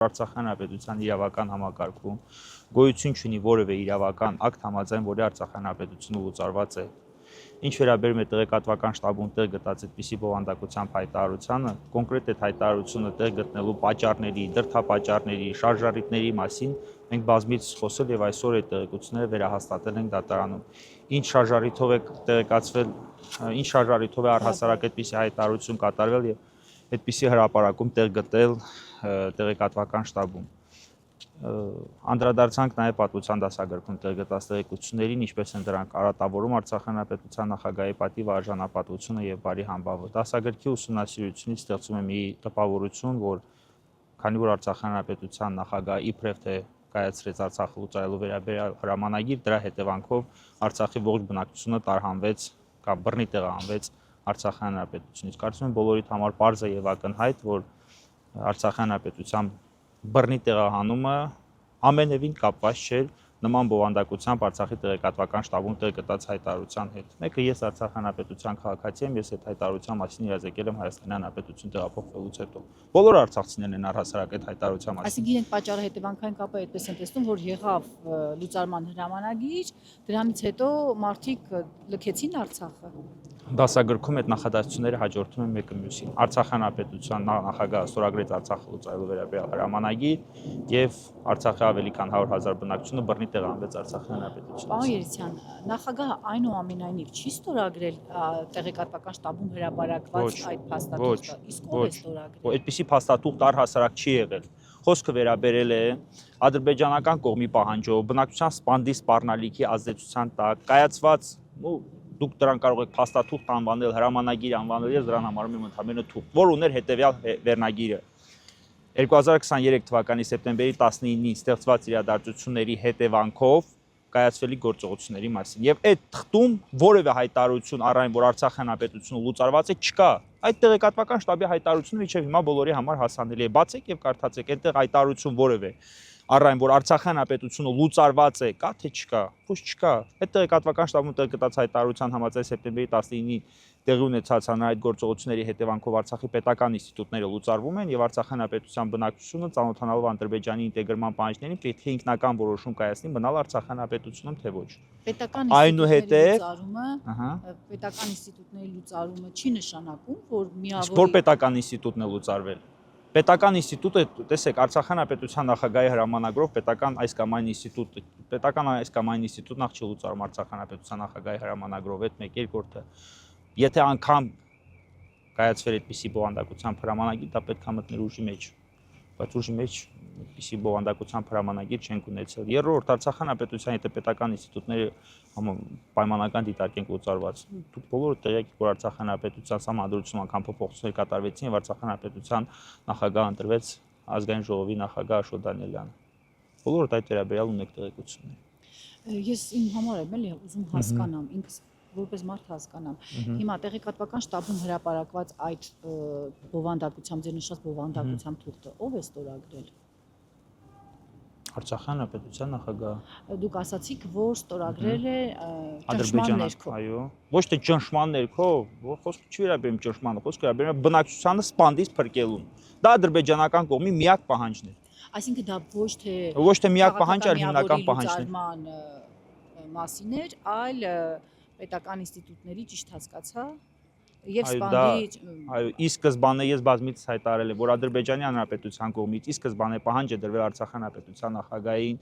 Արցախյան հանրապետության իրավական համակարգում գոյություն չունի որևէ իրավական ակտ համաձայն, որի Արցախյան հանրապետությունը լուծարված է։ Ինչ վերաբերում է տեղեկատվական շտաբում տեղ գտած այդպիսի բովանդակությամբ հայտարարությանը, կոնկրետ այդ հայտարարությունը տեղ գտնելու պատճառների, դրդապատճառների, շարժառիթների մասին մենք բազմիցս խոսել եւ այսօր այդ տեղեկությունները վերահաստատել ենք դատարանում։ Ինչ շարժառիթով է տեղեկացվել, ինչ շարժառիթով է առհասարակ այդպիսի հայտարարություն կատարվել եւ այդպիսի հրապարակում տեղ գտել տեղեկատվական շտաբում։ Անդրադարձանք նաև պատմության դասագրքում տեղ գտած տեղեկություններին, ինչպես են դրանք արատավորում Արցախյան հանրապետության նախագահի պատիվ արժանապատվությունը եւ բարի համբավը։ Դասագրքի ուսումնասիրությունից ստեղծում է մի տպավորություն, որ քանի որ Արցախյան հանրապետության նախագահը իբրև թե կայացրեց Արցախը լուծարելու վերաբերյալ հրամանագիր, դրա հետևանքով Արցախի ողջ բնակչությունը տարհանվեց կամ բռնի տեղահանվեց Արցախյան հանրապետությունից։ Կարծում եմ բոլորիդ համար պարզ է եւ ակնհայտ, որ Արցախյան հանրապետության բռնի տեղահանումը ամենևին կապված չէր նման բովանդակությամբ Արցախի տեղեկատվական շտաբում տեղ գտած հայտարարության հետ։ Մեկը ես Արցախյան հանրապետության քաղաքացի եմ, ես այդ հայտարարության մասին իրազեկել եմ Հայաստանի Հանրապետություն տեղափոխվելուց հետո։ Բոլոր արցախցիներն են առհասարակ այդ հայտարարության մասին։ Այսինքն իրենք պատճառը հետևանքային կապը այդպես են տեսնում, որ եղավ լուծարման հրամանագիր, դրանից հետո մարդիկ լքեցին Արցախը։ Դասագրքում այդ նախադասությունները հաջորդում են մեկը մյուսին։ Արցախյան հանրապետության նախագահը ստորագրեց Արցախը լուծարելու վերաբերյալ հրամանագիր եւ Արցախի ավելի քան 100,000 բնակչությունը բռնի տեղահանվեց Արցախյան հանրապետությունից։ Պարոն Երիցյան, նախագահը այնուամենայնիվ չի ստորագրել տեղեկատվական շտաբում հրապարակված այդ փաստաթուղթը, իսկ ով է ստորագրել։ Այդպիսի փաստաթուղթ առհասարակ չի եղել։ Խոսքը վերաբերել է ադրբեջանական կողմի պահանջով բնակչության սպանդի սպառնալիքի ազդեցության տակ կայացված դուք դրան կարող եք փաստաթուղթ անվանել, հրամանագիր անվանել, ես դրան համարում եմ ընդհանրապես թուղթ, որ ուներ հետևյալ վերնագիրը 2023 թվականի սեպտեմբերի 19-ին ստեղծված իրադարձությունների հետևանքով կայացվելի գործողությունների մասին։ Եվ այդ թղթում որևէ հայտարարություն առայն, որ Արցախյան հանրապետությունը լուծարված է, չկա։ Այդ տեղեկատվական շտաբի հայտարարությունը մինչև հիմա բոլորի համար հասանելի է։ Բացեք եւ կարդացեք, այդտեղ հայտարարություն որևէ առայն որ Արցախյան հանրապետությունը լուծարված է, կա թե չկա, ոչ չկա։ Այդ տեղեկատվական շտաբում տեղ գտած հայտարարության համաձայն սեպտեմբերի 19-ի տեղի ունեցած հանրային գործողությունների հետևանքով Արցախի պետական ինստիտուտները լուծարվում են եւ Արցախյան հանրապետության բնակչությունը ծանոթանալով Ադրբեջանի ինտեգրման պահանջներին պետք է ինքնական որոշում կայացնի մնալ Արցախյան հանրապետությունում թե ոչ։ Պետական ինստիտուտների լուծարումը չի նշանակում, որ միավորի Որ պետական ինստիտուտն է լուծարվել։ Պետական ինստիտուտը, տեսեք, Արցախյան հանրապետության նախագահի հրամանագրով պետական այս կամ այն ինստիտուտն աղ չի լուծարում Արցախյան հանրապետության նախագահի հրամանագրով, այդ մեկ երկրորդը։ Եթե անգամ կայացվեր այդպիսի բովանդակությամբ հրամանագիր, դա պետք է մտներ ուժի մեջ, բայց ուժի մեջ այդպիսի բովանդակությամբ հրամանագիր չենք ունեցել։ Երրորդ, Արցախյան հանրապետության եթե պետական ինստիտուտները պայմանական դիտարկենք լուծարված։ Դուք բոլորը տեղյակ եք, որ Արցախյան հանրապետության համանդրություն անգամ փոփոխություններ կատարվեցին եւ Արցախյան հանրապետության նախագահ ընտրվեց ազգային ժողովի նախագահ Աշոտ Դանիելյանը։ Բոլորդ այդ վերաբերյալ ունեք տեղեկություններ։ Ես իմ համար եմ էլի ուզում հասկանամ, ինքս որպես մարդ հասկանամ։ Հիմա տեղեկատվական շտաբում հրապարակված այդ բովանդակությամբ, ձեր նշած բովանդակությամբ թուղթը ով է ստորագրել։ Արցախյան հանրապետության նախագահը։ Դուք ասացիք, որ ստորագրել է ճնշման ներքո։ Այո։ Ոչ թե ճնշման ներքո, խոսքը չի վերաբերում ճնշմանը, խոսքը վերաբերում է բնակչությանը սպանդից փրկելուն։ Դա ադրբեջանական կողմի միակ պահանջն է։ Այսինքն դա ոչ թե միակ պահանջ, այլ հիմնական պահանջն է։ Մասին էր, այլ պետական ինստիտուտների ճիշտ հասկացա եւ սպանդի այո, ի սկզբանե ես բազմիցս հայտարարել եմ, որ Ադրբեջանի հանրապետության կողմից ի սկզբանե պահանջ է դրվել Արցախյան հանրապետության նախագահային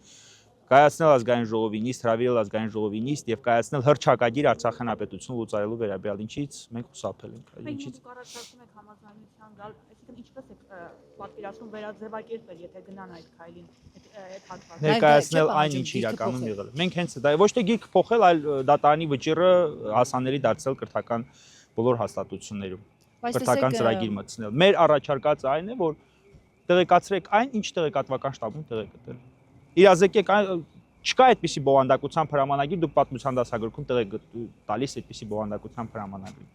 կայացնել ազգային ժողովի նիստ, հրավիրել ազգային ժողովի նիստ եւ կայացնել հռչակագիր Արցախյան հանրապետությունը լուծարելու վերաբերյալ, ինչից մենք խուսափել ենք, ինչից դուք առաջարկում եք համաձայնության գալ, այսինքն ինչպես եք պատկերացնում վերաձևակերպել, եթե գնան այդ քայլին, այդ հատվածը ներկայացնել այն, ինչ իրականում եղել է։ Մենք հենց դա ոչ թե գիրք փոխել, այլ դատարանի վճիռը հասանելի դարձնել կրթական բոլոր հաստատություններում, կրթական ծրագիր մտցնել։ Մեր առաջարկածը այն է, որ տեղեկացրեք այն, ինչ տեղեկատվական շտաբում տեղ է գտել։ Իրազեկեք, չկա այդպիսի բովանդակությամբ հրամանագիր, դուք պատմության դասագրքում տեղ եք տալիս այդպիսի բովանդակությամբ հրամանագիր,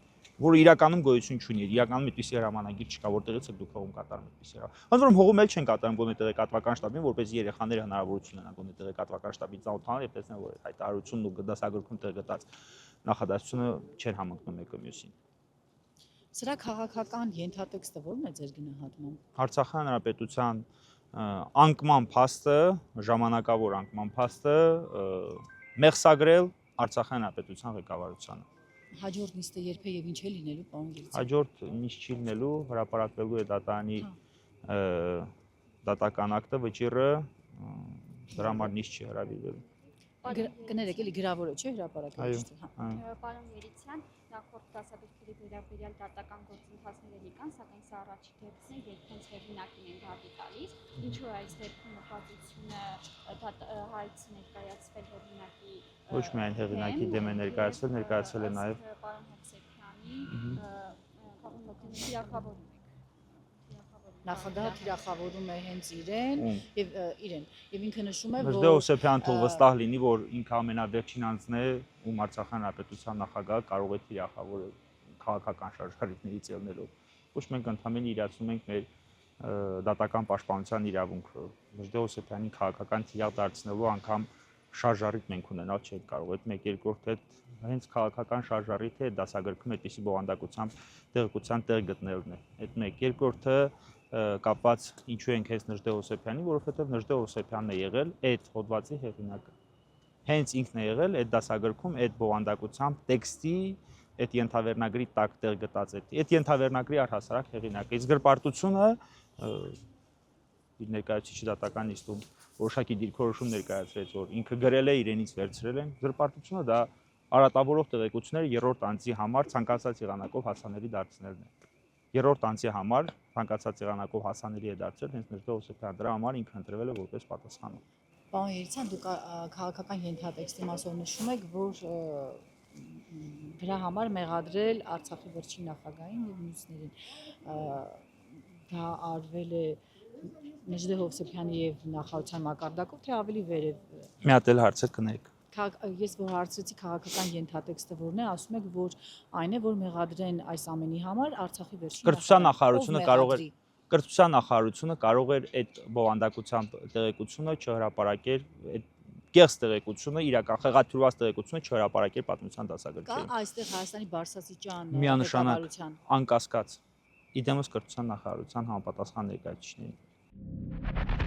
որը իրականում գոյություն չունի, իրականում այդպիսի հրամանագիր չկա, որտեղից եք դուք հողում կատարում այդպիսի հրամանագիր։ Ոնց որ հողում էլ չեն կատարում գոնե տեղեկատվական շտաբին, որպես երեխաները հնարավորություն ունենան գոնե տեղեկատվական շտաբին ծանոթանալ եւ տեսնել, որ այդ հայտարարությունն ու դասագրքում տեղ գտած նախադասությունը չեն համընկնում մեկը մյուսին։ Սրա քաղաքական ենթատեքստը ո՞րն է ձեր գնահատմամբ։ Արցախյան հանրապետության անկման փաստը, ժամանակավոր անկման փաստը մեղսագրել Արցախյան Հանրապետության ղեկավարությանը։ Հաջորդ նիստը երբ է եւ ինչ է լինելու, պարոն Գելիցյան։ Հաջորդ նիստ չի լինելու, հրապարակվելու է դատարանի դատական ակտը, վճիռը, դրա համար նիստ չի հրավիրվելու։ Կներեք, էլի գրավորը չէ հրապարակել։ Պարոն Երիցյան, նախորդ դասագրքերի վերաբերյալ դատական գործընթացները կան, սակայն սա առաջի դեպքն է, երբ հենց հեղինակին են դատի տալիս։ Ինչու է այս դեպքում նպատությունը հայց ներկայացվել հեղինակի Ոչ միայն հեղինակի դեմ է ներկայացվել, ներկայացել է նաև պարոն Հովսեփյանի թիրախավորում Նախագահը թիրախավորում է հենց իրեն եւ ինքը նշում է, Մժդե Հովսեփյանը թող վստահ լինի, որ ինքը ամենավերջին անձն է, ում Արցախյան Հանրապետության նախագահը կարող է թիրախավորել քաղաքական շարժարիքներից ելնելով։ Ոչ մենք ընդհանրապես իրացնում ենք մեր դատական պաշտպանության իրավունքը։ Մժդե Հովսեփյանին քաղաքական թիրախ դարձնելու անգամ շարժարիք մենք ունենալ չենք կարող։ Այդ մեկ-երկրորդ հետ հենց քաղաքական շարժարիքը դասագրքում այդպիսի բովանդակությամբ տեղեկության տեղ գտնելն է։ Այդ մեկ-երկրորդը կապված ինչու ենք հենց Նժդե Հովսեփյանի, որովհետև Նժդե Հովսեփյանն է եղել այդ հոդվածի հեղինակը։ Հենց ինքն է եղել այդ դասագրքում այդ բովանդակությամբ տեքստի այդ ենթավերնագրի տակ տեղ գտած այդ ենթավերնագրի առհասարակ հեղինակը։ Իսկ գրպարտությունը իր ներկայացուցիչ դատական նիստում որոշակի դիրքորոշում ներկայացրեց, որ ինքը գրել է, իրենից վերցրել են։ Գրպարտությունը դա արատավորող տեղեկությունները երրորդ անձի համար ցանկացած եղանակով հասանելի դարձնելն է։ Երրորդ անձի համար ցանկացած եղանակով հասանելի է դարձել հենց Նժդե Հովսեփյանը, դրա համար ինքը ընտրվել է որպես պատասխանատու։ Պարոն Երիցյան, դուք քաղաքական ենթատեքստի մասով նշում եք, որ դրա համար մեղադրել Արցախի վերջին նախագահին եւ մյուսներին։ Դա արվել է Նժդե Հովսեփյանի եւ նախարարության մակարդակով, թե ավելի վերև։ Մի հատ էլ հարցը կներեք։ Ես որ հարցրեցի քաղաքական ենթատեքստը որն է, ասում եք, որ այն է, որ մեղադրեն այս ամենի համար Արցախի վերջին Կրթության նախարարությունը կարող էր այդ բովանդակությամբ տեղեկությունը չհրապարակել, այդ կեղծ տեղեկությունը, իրական խեղաթյուրված տեղեկությունը չհրապարակել պատմության դասագրքերին։ Կա այստեղ Հայաստանի Բարձրաստիճան միանշանակ անկասկած իդեմս կրթության նախարարության համապատասխան ներկայացուցիչներին։